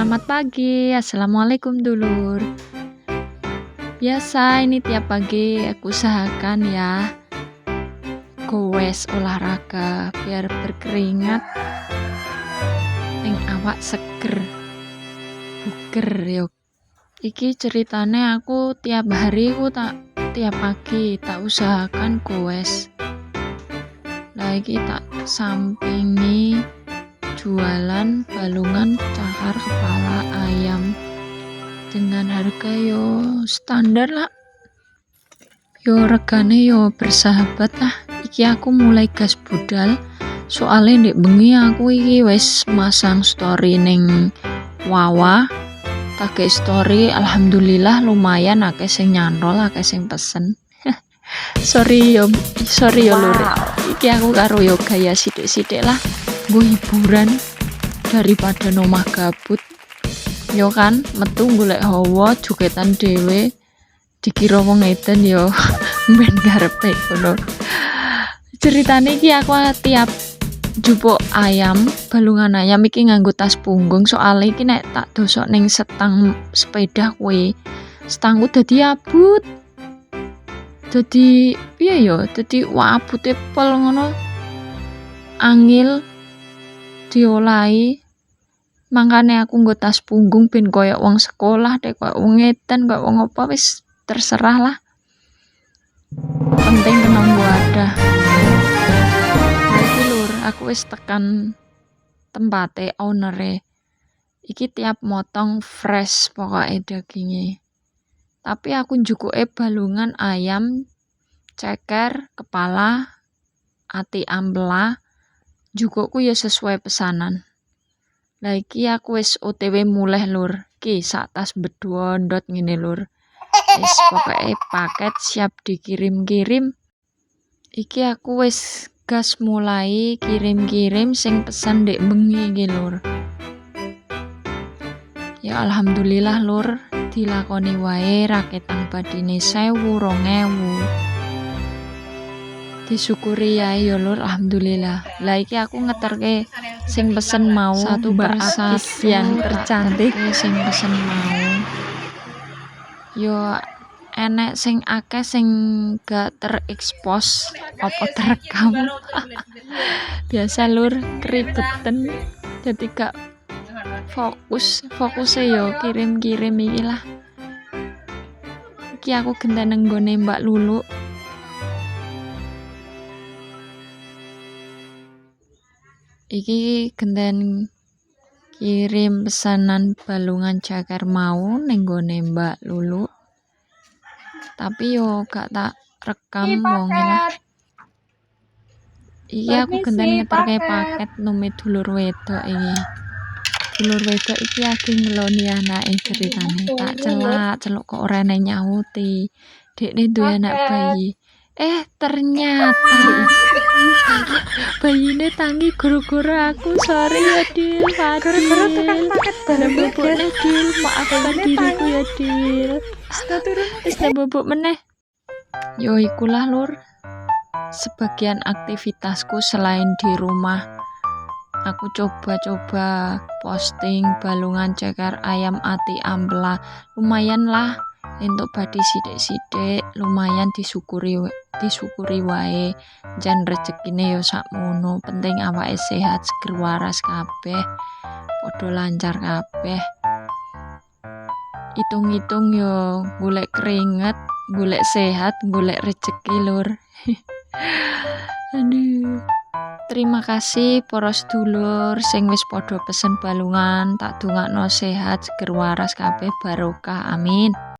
Selamat pagi, assalamualaikum dulur. Biasa ini tiap pagi aku usahakan ya goes olahraga biar berkeringat, awak seger, buger yo. Iki ceritane aku tiap hari tiap pagi tak usahakan goes. Lah iki tak sampingi jualan balungan cakar kepala ayam dengan harga yo standar lah, yo regane yo bersahabat lah. Iki aku mulai gas budal soalnya ndek bengi aku iki wis masang story ning Wawa, take story alhamdulillah lumayan akeh sing nyantol, akeh sing pesen. sorry yo lur, iki aku karo yo gaya sithik-sithik lah, nggo hiburan daripada nomah gabut yo kan, metu golek hawa jogetan dhewe dikira wong edan yo ben karepe ngono. Ceritane iki aku tiap jupuk ayam, balungan ayam iki nganggo tas punggung, soalnya iki nek tak dosok ning setang sepeda kuwi setangku dadi abut, dadi piye yo, dadi abute pol ngono, angil diolahi. Makane aku nggo tas punggung ben koyo wong sekolah deh, koyo wong edan, koyo wong apa wis terserah lah, penting kena wadah. Iki lur, aku wis tekan tempate ownere. Iki tiap motong fresh pokoknya dagingnya. Tapi aku njukuke balungan ayam, ceker, kepala, ati ampela, njukukku ya sesuai pesanan. Lah iki aku wis OTW mulih lur. Ki sak tas bedondot ngene lur. Wis pokoke paket siap dikirim-kirim. Iki aku wis gas mulai kirim-kirim sing pesan ndek bengi iki lur. Ya alhamdulillah lur, dilakoni wae raketan badine 1000 2000. Disyukuri ya yo lur, alhamdulillah. Lah iki aku ngeterke sing pesen mau satu persatu yang tercantik sing pesen mau. Yo enek sing akeh sing gak terekspos apa terekam. Biasa lur, keribetan jadi gak fokusnya yo kirim-kirim iki lah. Iki aku genten nenggone Mbak Lulu. Iki genten kirim pesanan balungan cakar mau ning gone Mbak Lulu. Tapi yo gak tak rekam wonge lah. Iki aku genten ngeterke paket nume dulur wedok iki. Dulur wedok iki lagi ngeloni anake ceritane. Tak celuk kok ora ene nyauti. Dekne duwe anak bayi. Ternyata bayine tangi gara-gara aku. Sorry ya Dil, gara-gara tekan paket bobokne Dil, maafkan diriku ya Dil. Wis bobok meneh. Yo ikulah lur, sebagian aktivitasku selain di rumah. Aku coba-coba posting balungan cekar ayam ati ampela, lumayan lah untuk badi sithik-sithik, lumayan disyukuri wae. Jan rezekine yo sakmono, penting awake sehat, seger waras kabeh, padha lancar kabeh. Hitung-hitung yo golek keringet, golek sehat, golek rezeki lur. Aduh. Terima kasih para sedulur sing wis padha pesen balungan, tak dongakno sehat, seger waras kabeh, barokah, amin.